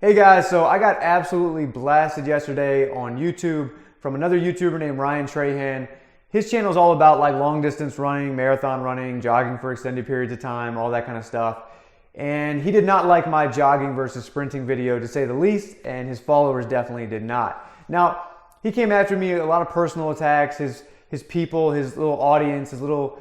Hey guys, so I got absolutely blasted yesterday on YouTube from another YouTuber named Trahan. His channel is all about like long distance running, marathon running, jogging for extended periods of time, all that kind of stuff. And he did not like my jogging versus sprinting video, to say the least, and his followers definitely did not. Now, he came after me, a lot of personal attacks, his people, his little audience, his little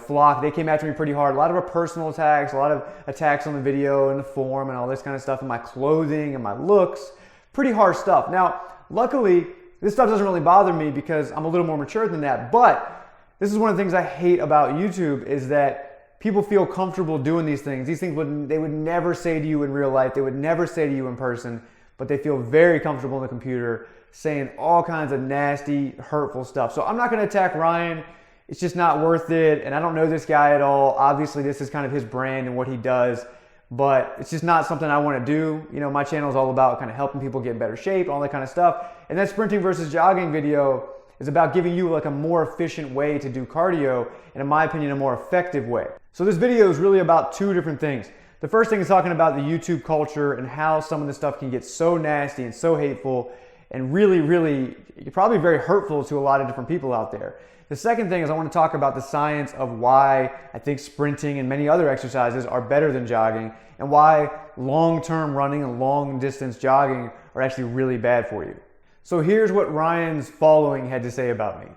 flock, they came after me pretty hard. A lot of personal attacks, a lot of attacks on the video and the form and all this kind of stuff, and my clothing and my looks. Pretty harsh stuff. Now, luckily, this stuff doesn't really bother me because I'm a little more mature than that, but this is one of the things I hate about YouTube is that people feel comfortable doing these things. These things they would never say to you in real life, they would never say to you in person, but they feel very comfortable in the computer saying all kinds of nasty, hurtful stuff. So I'm not going to attack Ryan. It's just not worth it, and I don't know this guy at all. Obviously, this is kind of his brand and what he does, but it's just not something I want to do. My channel is all about kind of helping people get in better shape, all that kind of stuff. And that sprinting versus jogging video is about giving you like a more efficient way to do cardio, and in my opinion, a more effective way. So this video is really about two different things. The first thing is talking about the YouTube culture and how some of this stuff can get so nasty and so hateful and really, probably very hurtful to a lot of different people out there. The second thing is I want to talk about the science of why I think sprinting and many other exercises are better than jogging, and why long-term running and long-distance jogging are actually really bad for you. So here's what Ryan's following had to say about me.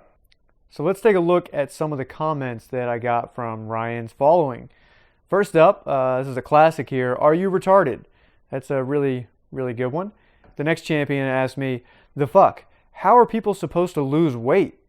So let's take a look at some of the comments that I got from Ryan's following. First up, this is a classic here. Are you retarded? That's a really good one. The next champion asked me, the fuck? How are people supposed to lose weight?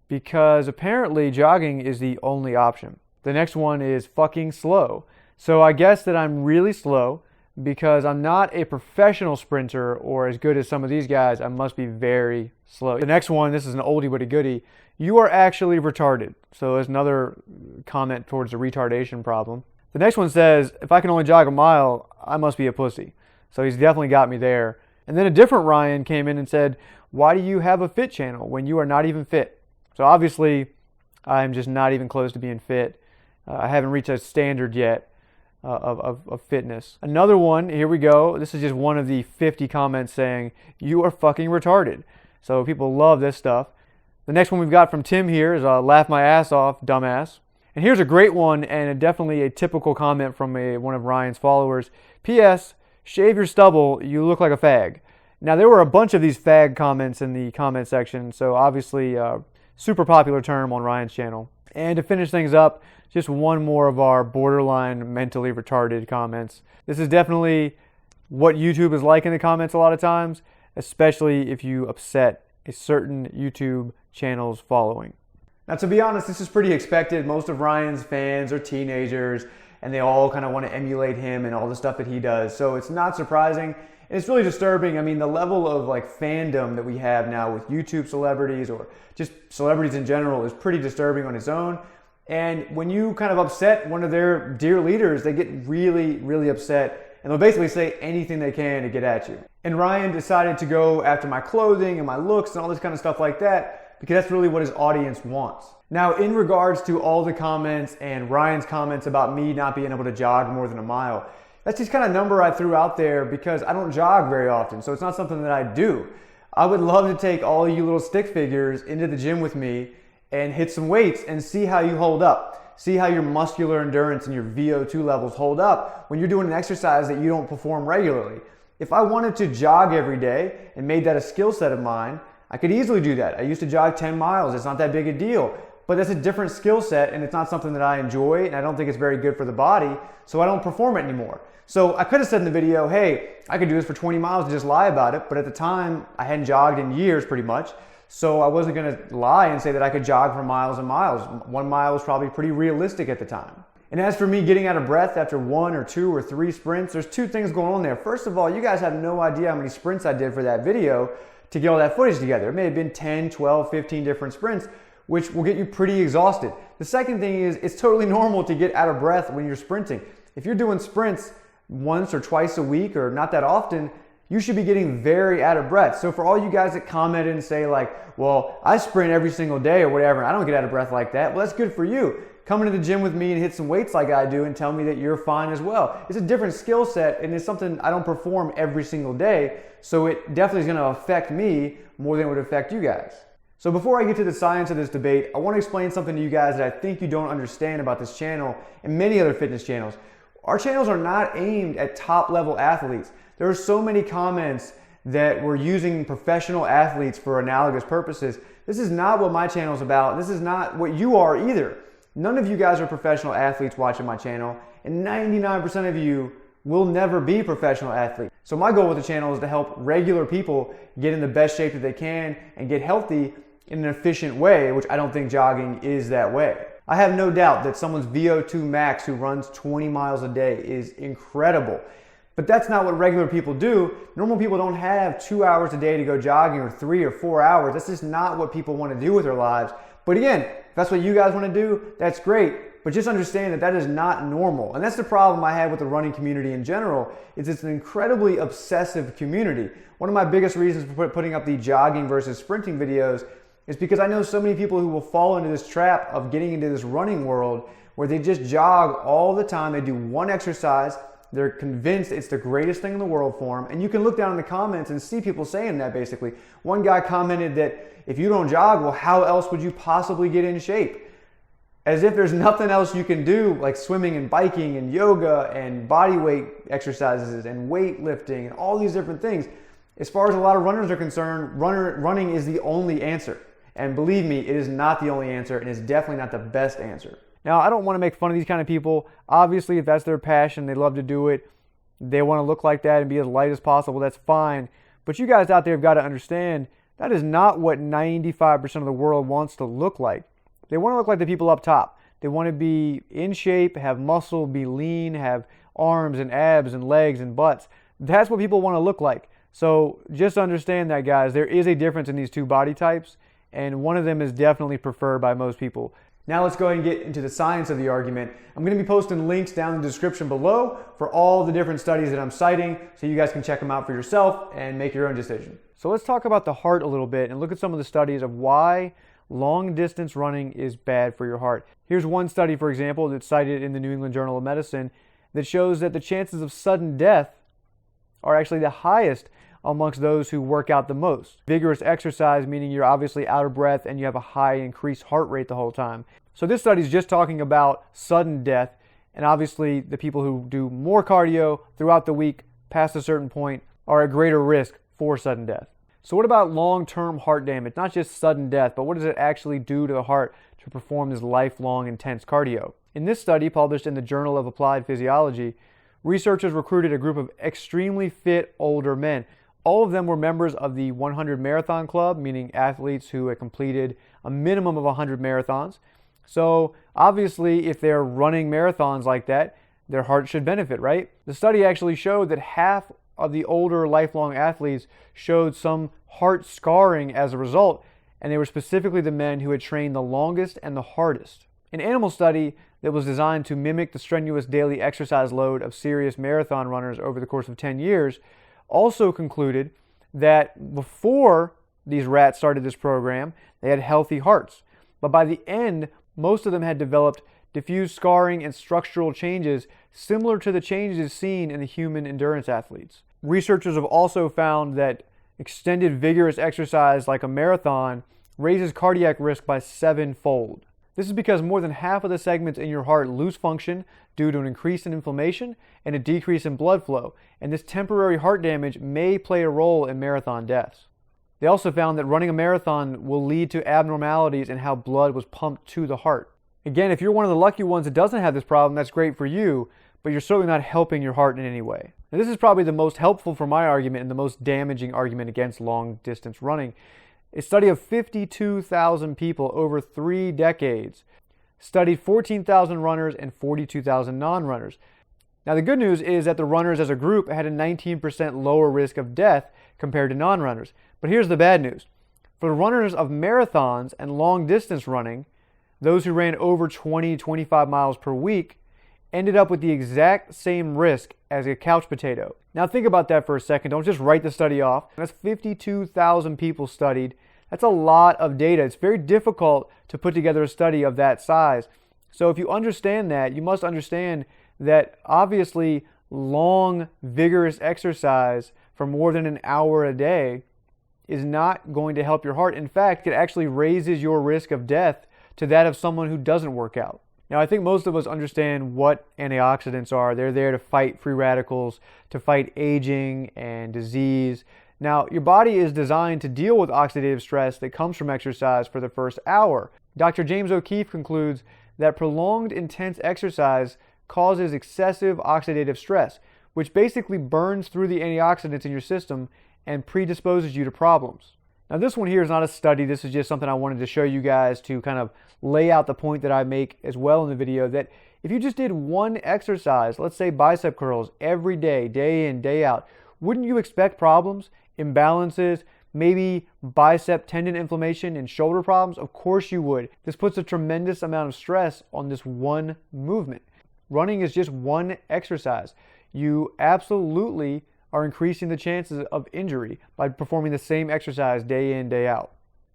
Because apparently jogging is the only option. The next one is fucking slow. So I guess that I'm really slow because I'm not a professional sprinter or as good as some of these guys. I must be very slow. The next one, this is an oldie but a goodie. You are actually retarded. So there's another comment towards the retardation problem. The next one says, if I can only jog a mile, I must be a pussy. So he's definitely got me there. And then a different Ryan came in and said, why do you have a fit channel when you are not even fit? So obviously, I'm just not even close to being fit. I haven't reached a standard yet of fitness. Another one, here we go. This is just one of the 50 comments saying, you are fucking retarded. So people love this stuff. The next one we've got from Tim here is laugh my ass off, dumbass. And here's a great one and definitely a typical comment from one of Ryan's followers. P.S. Shave your stubble, you look like a fag. Now there were a bunch of these fag comments in the comment section, so obviously super popular term on Ryan's channel. And to finish things up, just one more of our borderline mentally retarded comments. This is definitely what YouTube is like in the comments a lot of times, especially if you upset a certain YouTube channel's following. Now to be honest, this is pretty expected. Most of Ryan's fans are teenagers and they all kind of want to emulate him and all the stuff that he does. So it's not surprising. And it's really disturbing. I mean, the level of like fandom that we have now with YouTube celebrities or just celebrities in general is pretty disturbing on its own. And when you kind of upset one of their dear leaders, they get really upset and they'll basically say anything they can to get at you. And Ryan decided to go after my clothing and my looks and all this kind of stuff like that because that's really what his audience wants. Now, in regards to all the comments and Ryan's comments about me not being able to jog more than a mile, that's just kind of number I threw out there because I don't jog very often, so it's not something that I do. I would love to take all you little stick figures into the gym with me and hit some weights and see how you hold up. See how your muscular endurance and your VO2 levels hold up when you're doing an exercise that you don't perform regularly. If I wanted to jog every day and made that a skill set of mine, I could easily do that. I used to jog 10 miles. It's not that big a deal. But that's a different skill set and it's not something that I enjoy and I don't think it's very good for the body, so I don't perform it anymore. So I could have said in the video, hey, I could do this for 20 miles and just lie about it, but at the time I hadn't jogged in years pretty much, so I wasn't going to lie and say that I could jog for miles and miles. 1 mile was probably pretty realistic at the time. And as for me getting out of breath after 1 or 2 or 3 sprints, there's two things going on there. First of all, you guys have no idea how many sprints I did for that video to get all that footage together. It may have been 10, 12, 15 different sprints, which will get you pretty exhausted. The second thing is it's totally normal to get out of breath when you're sprinting. If you're doing sprints once or twice a week or not that often, you should be getting very out of breath. So for all you guys that commented and say like, well, I sprint every single day or whatever, and I don't get out of breath like that, well, that's good for you. come into the gym with me and hit some weights like I do and tell me that you're fine as well. It's a different skill set, and it's something I don't perform every single day, so it definitely is going to affect me more than it would affect you guys. So before I get to the science of this debate, I want to explain something to you guys that I think you don't understand about this channel and many other fitness channels. Our channels are not aimed at top level athletes. There are so many comments that we're using professional athletes for analogous purposes. This is not what my channel is about. This is not what you are either. None of you guys are professional athletes watching my channel, and 99% of you will never be professional athletes. So my goal with the channel is to help regular people get in the best shape that they can and get healthy in an efficient way, which I don't think jogging is that way. I have no doubt that someone's VO2 max who runs 20 miles a day is incredible. But that's not what regular people do. Normal people don't have 2 hours a day to go jogging, or 3 or 4 hours. That's just not what people want to do with their lives. But again, if that's what you guys want to do, that's great. But just understand that that is not normal. And that's the problem I have with the running community in general, is it's an incredibly obsessive community. One of my biggest reasons for putting up the jogging versus sprinting videos is because I know so many people who will fall into this trap of getting into this running world where they just jog all the time. They do one exercise. They're convinced it's the greatest thing in the world for them. And you can look down in the comments and see people saying that basically. One guy commented that if you don't jog, well, how else would you possibly get in shape? As if there's nothing else you can do, like swimming and biking and yoga and body weight exercises and weightlifting and all these different things. As far as a lot of runners are concerned, running is the only answer. And believe me, it is not the only answer, and it's definitely not the best answer. Now, I don't want to make fun of these kind of people. Obviously, if that's their passion, they love to do it, they want to look like that and be as light as possible, that's fine. But you guys out there have got to understand, that is not what 95% of the world wants to look like. They want to look like the people up top. They want to be in shape, have muscle, be lean, have arms and abs and legs and butts. That's what people want to look like. So just understand that, guys. There is a difference in these two body types, and one of them is definitely preferred by most people. Now let's go ahead and get into the science of the argument. I'm going to be posting links down in the description below for all the different studies that I'm citing, so you guys can check them out for yourself and make your own decision. So let's talk about the heart a little bit and look at some of the studies of why long distance running is bad for your heart. Here's one study, for example, that's cited in the New England Journal of Medicine that shows that the chances of sudden death are actually the highest amongst those who work out the most. Vigorous exercise, meaning you're obviously out of breath and you have a high increased heart rate the whole time. So this study is just talking about sudden death, and obviously the people who do more cardio throughout the week past a certain point are at greater risk for sudden death. So what about long-term heart damage? Not just sudden death, but what does it actually do to the heart to perform this lifelong intense cardio? In this study published in the Journal of Applied Physiology, researchers recruited a group of extremely fit older men. All of them were members of the 100 Marathon Club, meaning athletes who had completed a minimum of 100 marathons. So obviously, if they're running marathons like that, their heart should benefit, right? The study actually showed that half of the older lifelong athletes showed some heart scarring as a result, and they were specifically the men who had trained the longest and the hardest. An animal study that was designed to mimic the strenuous daily exercise load of serious marathon runners over the course of 10 years also concluded that before these rats started this program, they had healthy hearts. But by the end, most of them had developed diffuse scarring and structural changes similar to the changes seen in the human endurance athletes. Researchers have also found that extended vigorous exercise like a marathon raises cardiac risk by 7-fold. This is because more than half of the segments in your heart lose function due to an increase in inflammation and a decrease in blood flow, and this temporary heart damage may play a role in marathon deaths. They also found that running a marathon will lead to abnormalities in how blood was pumped to the heart. Again, if you're one of the lucky ones that doesn't have this problem, that's great for you, but you're certainly not helping your heart in any way. Now, this is probably the most helpful for my argument and the most damaging argument against long distance running. A study of 52,000 people over 3 decades studied 14,000 runners and 42,000 non-runners. Now, the good news is that the runners as a group had a 19% lower risk of death compared to non-runners. But here's the bad news. For the runners of marathons and long distance running, those who ran over 20-25 miles per week ended up with the exact same risk as a couch potato. Now think about that for a second. Don't just write the study off. That's 52,000 people studied. That's a lot of data. It's very difficult to put together a study of that size. So if you understand that, you must understand that obviously long, vigorous exercise for more than an hour a day is not going to help your heart. In fact, it actually raises your risk of death to that of someone who doesn't work out. Now, I think most of us understand what antioxidants are. They're there to fight free radicals, to fight aging and disease. Now, your body is designed to deal with oxidative stress that comes from exercise for the first hour. Dr. James O'Keefe concludes that prolonged intense exercise causes excessive oxidative stress, which basically burns through the antioxidants in your system and predisposes you to problems. Now, this one here is not a study. This is just something I wanted to show you guys to kind of lay out the point that I make as well in the video, that if you just did one exercise, let's say bicep curls every day, day in, day out, wouldn't you expect problems, imbalances, maybe bicep tendon inflammation and shoulder problems? Of course you would. This puts a tremendous amount of stress on this one movement. Running is just one exercise. You absolutely are increasing the chances of injury by performing the same exercise day in, day out.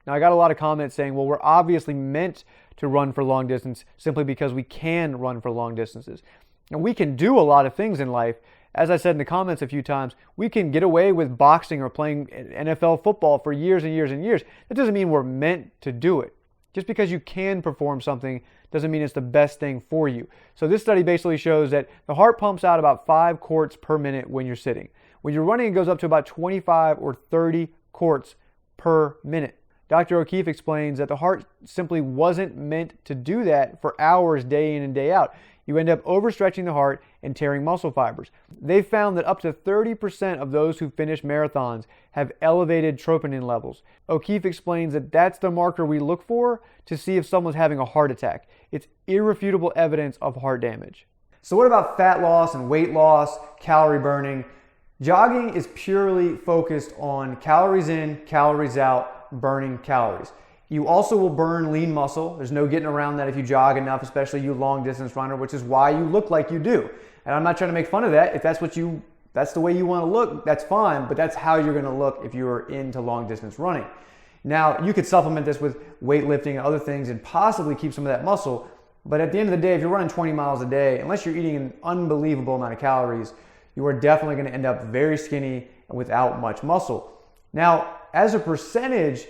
Now, I got a lot of comments saying, well, we're obviously meant to run for long distance simply because we can run for long distances. And we can do a lot of things in life. As I said in the comments a few times, we can get away with boxing or playing NFL football for years and years and years. That doesn't mean we're meant to do it. Just because you can perform something doesn't mean it's the best thing for you. So this study basically shows that the heart pumps out about 5 quarts per minute when you're sitting. When you're running, it goes up to about 25 or 30 quarts per minute. Dr. O'Keefe explains that the heart simply wasn't meant to do that for hours day in and day out. You end up overstretching the heart and tearing muscle fibers. They found that up to 30% of those who finish marathons have elevated troponin levels. O'Keefe explains that that's the marker we look for to see if someone's having a heart attack. It's irrefutable evidence of heart damage. So what about fat loss and weight loss, calorie burning? Jogging is purely focused on calories in, calories out, burning calories. You also will burn lean muscle. There's no getting around that if you jog enough, especially you long distance runner, which is why you look like you do. And I'm not trying to make fun of that. If that's that's the way you want to look, that's fine, but that's how you're going to look if you're into long distance running. Now, you could supplement this with weightlifting and other things and possibly keep some of that muscle, but at the end of the day, if you're running 20 miles a day, unless you're eating an unbelievable amount of calories, you are definitely going to end up very skinny and without much muscle. Now, as a percentage,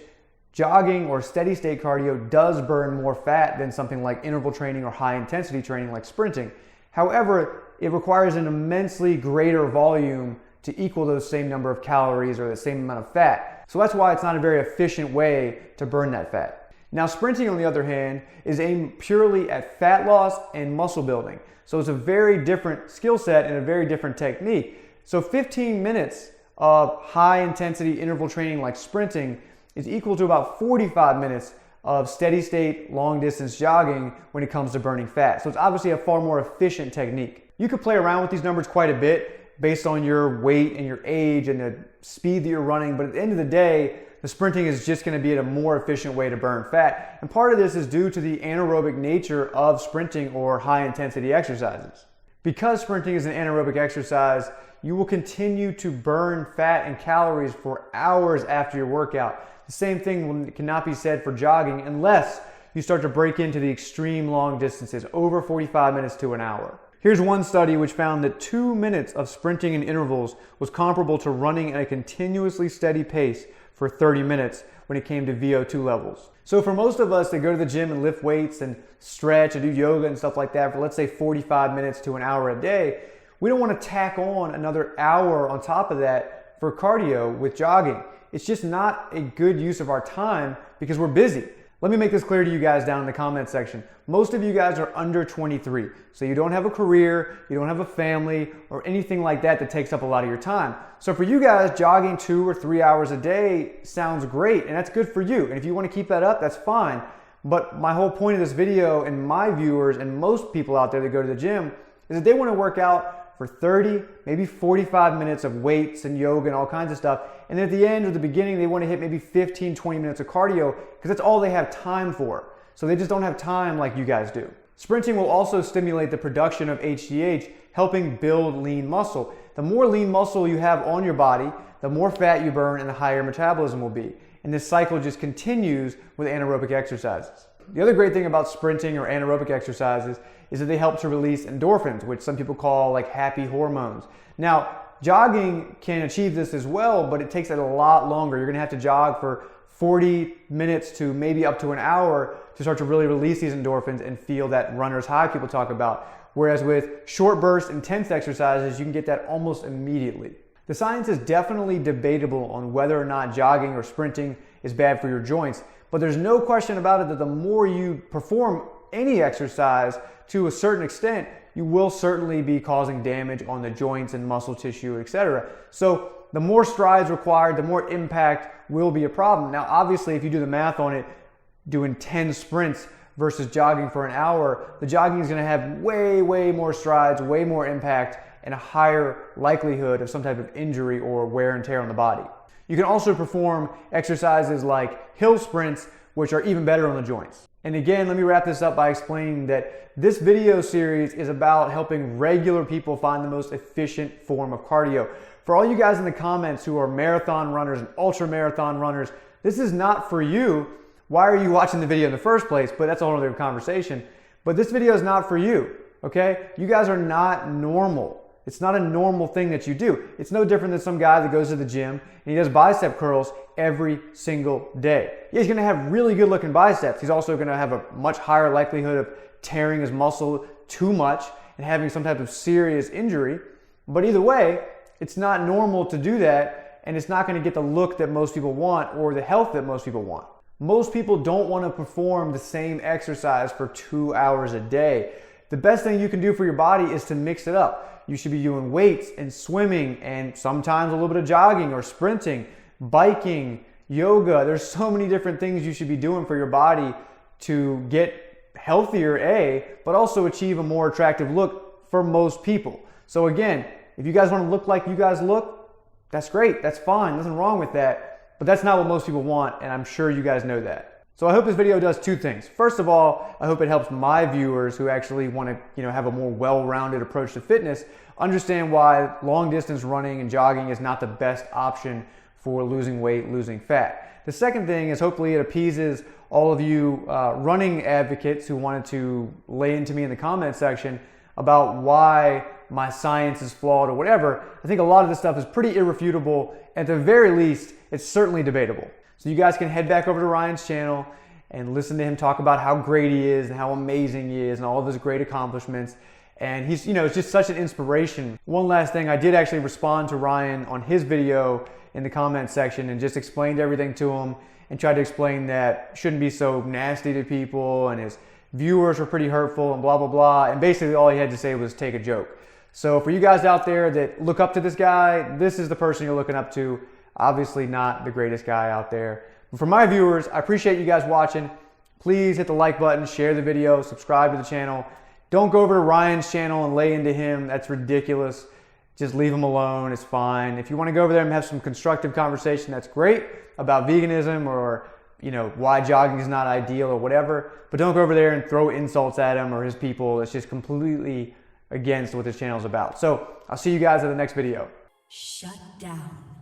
jogging or steady state cardio does burn more fat than something like interval training or high intensity training like sprinting. However, it requires an immensely greater volume to equal those same number of calories or the same amount of fat. So that's why it's not a very efficient way to burn that fat. Now, sprinting, on the other hand, is aimed purely at fat loss and muscle building. So it's a very different skill set and a very different technique. So 15 minutes of high intensity interval training like sprinting is equal to about 45 minutes of steady state long distance jogging when it comes to burning fat. So it's obviously a far more efficient technique. You could play around with these numbers quite a bit based on your weight and your age and the speed that you're running, but at the end of the day, the sprinting is just going to be a more efficient way to burn fat. And part of this is due to the anaerobic nature of sprinting or high intensity exercises. Because sprinting is an anaerobic exercise, you will continue to burn fat and calories for hours after your workout. The same thing cannot be said for jogging unless you start to break into the extreme long distances, over 45 minutes to an hour. Here's one study which found that 2 minutes of sprinting in intervals was comparable to running at a continuously steady pace for 30 minutes when it came to VO2 levels. So for most of us that go to the gym and lift weights and stretch and do yoga and stuff like that for, let's say, 45 minutes to an hour a day, we don't want to tack on another hour on top of that for cardio with jogging. It's just not a good use of our time because we're busy. Let me make this clear to you guys down in the comment section. Most of you guys are under 23, so you don't have a career, you don't have a family, or anything like that that takes up a lot of your time. So for you guys, jogging 2 or 3 hours a day sounds great, and that's good for you. And if you want to keep that up, that's fine. But my whole point of this video, and my viewers, and most people out there that go to the gym, is that they want to work out for 30, maybe 45 minutes of weights and yoga and all kinds of stuff. And then at the end or the beginning, they want to hit maybe 15, 20 minutes of cardio because that's all they have time for. So they just don't have time like you guys do. Sprinting will also stimulate the production of HGH, helping build lean muscle. The more lean muscle you have on your body, the more fat you burn and the higher metabolism will be. And this cycle just continues with anaerobic exercises. The other great thing about sprinting or anaerobic exercises is that they help to release endorphins, which some people call like happy hormones. Now, jogging can achieve this as well, but it takes it a lot longer. You're gonna have to jog for 40 minutes to maybe up to an hour to start to really release these endorphins and feel that runner's high people talk about. Whereas with short burst, intense exercises, you can get that almost immediately. The science is definitely debatable on whether or not jogging or sprinting is bad for your joints, but there's no question about it that the more you perform any exercise to a certain extent, you will certainly be causing damage on the joints and muscle tissue, etc. So the more strides required, the more impact will be a problem. Now, obviously, if you do the math on it, doing 10 sprints versus jogging for an hour, the jogging is going to have way more strides, way more impact, and a higher likelihood of some type of injury or wear and tear on the body. You can also perform exercises like hill sprints, which are even better on the joints. And again, let me wrap this up by explaining that this video series is about helping regular people find the most efficient form of cardio. For all you guys in the comments who are marathon runners and ultra marathon runners, this is not for you. Why are you watching the video in the first place? But that's a whole other conversation. But this video is not for you, okay? You guys are not normal. It's not a normal thing that you do. It's no different than some guy that goes to the gym and he does bicep curls every single day. Yeah, he's gonna have really good looking biceps. He's also gonna have a much higher likelihood of tearing his muscle too much and having some type of serious injury. But either way, it's not normal to do that, and it's not gonna get the look that most people want or the health that most people want. Most people don't wanna perform the same exercise for 2 hours a day. The best thing you can do for your body is to mix it up. You should be doing weights and swimming and sometimes a little bit of jogging or sprinting, biking, yoga. There's so many different things you should be doing for your body to get healthier, A, but also achieve a more attractive look for most people. So again, if you guys want to look like you guys look, that's great, that's fine, nothing wrong with that, but that's not what most people want, and I'm sure you guys know that. So I hope this video does two things. First of all, I hope it helps my viewers who actually want to, have a more well-rounded approach to fitness, understand why long distance running and jogging is not the best option for losing weight, losing fat. The second thing is hopefully it appeases all of you running advocates who wanted to lay into me in the comment section about why my science is flawed or whatever. I think a lot of this stuff is pretty irrefutable. At the very least, it's certainly debatable. So you guys can head back over to Ryan's channel and listen to him talk about how great he is and how amazing he is and all of his great accomplishments. And he's, it's just such an inspiration. One last thing, I did actually respond to Ryan on his video in the comment section and just explained everything to him and tried to explain that shouldn't be so nasty to people and his viewers were pretty hurtful and blah, blah, blah. And basically all he had to say was take a joke. So for you guys out there that look up to this guy, this is the person you're looking up to. Obviously not the greatest guy out there. But for my viewers, I appreciate you guys watching. Please hit the like button, share the video, subscribe to the channel. Don't go over to Ryan's channel and lay into him. That's ridiculous. Just leave him alone. It's fine. If you want to go over there and have some constructive conversation, that's great about veganism or why jogging is not ideal or whatever. But don't go over there and throw insults at him or his people. It's just completely against what this channel is about. So I'll see you guys in the next video. Shut down.